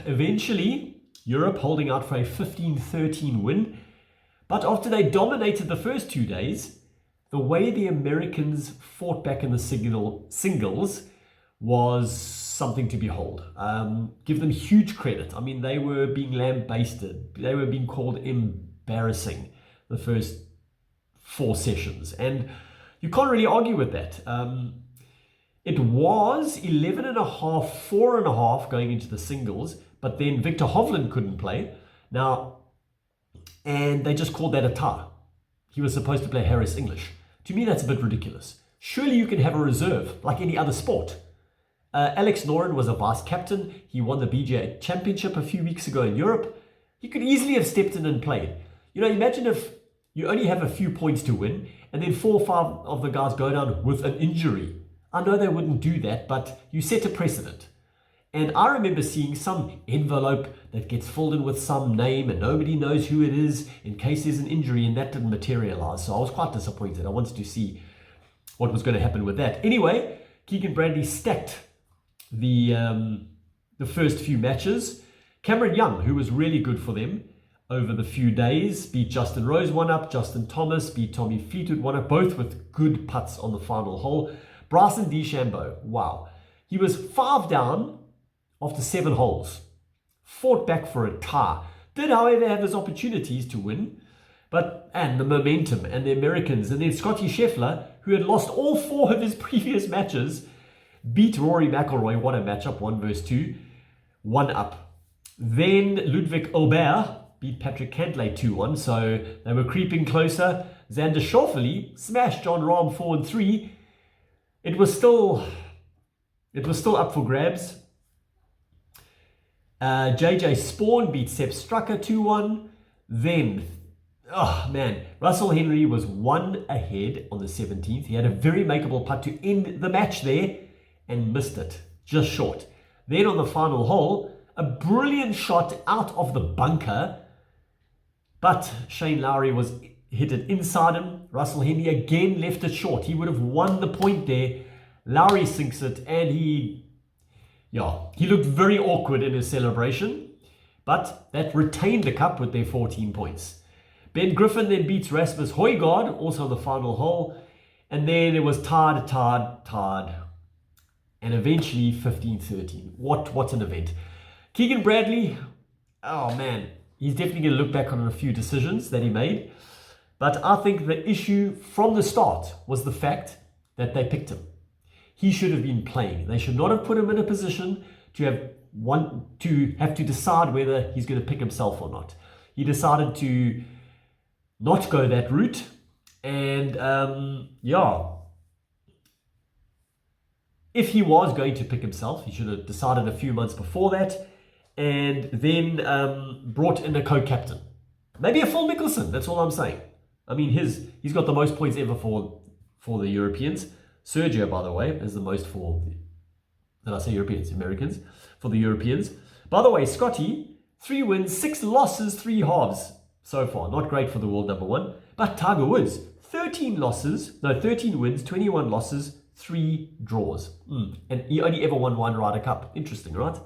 eventually, Europe holding out for a 15-13 win. But after they dominated the first 2 days, the way the Americans fought back in the singles was something to behold. Give them huge credit. I mean, they were being lambasted. They were being called embarrassing the first 4 sessions. And you can't really argue with that. It was 11.5, 4.5 going into the singles, but then Victor Hovland couldn't play. Now, and they just called that a tie. He was supposed to play Harris English. To me, that's a bit ridiculous. Surely you can have a reserve like any other sport. Alex Noren was a vice captain. He won the BJA Championship a few weeks ago in Europe. He could easily have stepped in and played. You know, imagine if you only have a few points to win and then 4 or 5 of the guys go down with an injury. I know they wouldn't do that, but you set a precedent. And I remember seeing some envelope that gets filled in with some name and nobody knows who it is in case there's an injury, and that didn't materialize. So I was quite disappointed. I wanted to see what was going to happen with that. Anyway, Keegan Bradley stacked the first few matches. Cameron Young, who was really good for them over the few days, beat Justin Rose 1-up. Justin Thomas beat Tommy Fleetwood 1-up, both with good putts on the final hole. Bryson DeChambeau, wow. He was 5 down after 7 holes. Fought back for a tie. Did, however, have his opportunities to win. And the momentum and the Americans. And then Scottie Scheffler, who had lost all 4 of his previous matches, beat Rory McIlroy. What a matchup, 1 versus 2. 1-up. Then Ludwig Aubert beat Patrick Cantlay 2-1. So they were creeping closer. Xander Schauffele smashed John Rahm 4-3. It was still up for grabs. JJ Spawn beat Sepp Strucker 2-1. Then, oh man, Russell Henley was 1 ahead on the 17th. He had a very makeable putt to end the match there and missed it, just short. Then on the final hole, a brilliant shot out of the bunker, but Shane Lowry hit it inside him. Russell Henley again left it short. He would have won the point there. Lowry sinks it, and he looked very awkward in his celebration, but that retained the cup with their 14 points. Ben Griffin then beats Rasmus Højgaard, also on the final hole, and then it was tied, and eventually 15-13. What an event. Keegan Bradley, oh man, he's definitely going to look back on a few decisions that he made, but I think the issue from the start was the fact that they picked him. He should have been playing. They should not have put him in a position to have to decide whether he's going to pick himself or not. He decided to not go that route, and if he was going to pick himself, he should have decided a few months before that, and then brought in a co-captain, maybe a Phil Mickelson. That's all I'm saying. I mean, he's got the most points ever for the Europeans. Sergio, by the way, is the most for Americans, for the Europeans. By the way, Scotty, 3 wins, 6 losses, 3 halves so far. Not great for the world number 1. But Tiger Woods, 13 wins, 21 losses, 3 draws. And he only ever won 1 Ryder Cup. Interesting, right?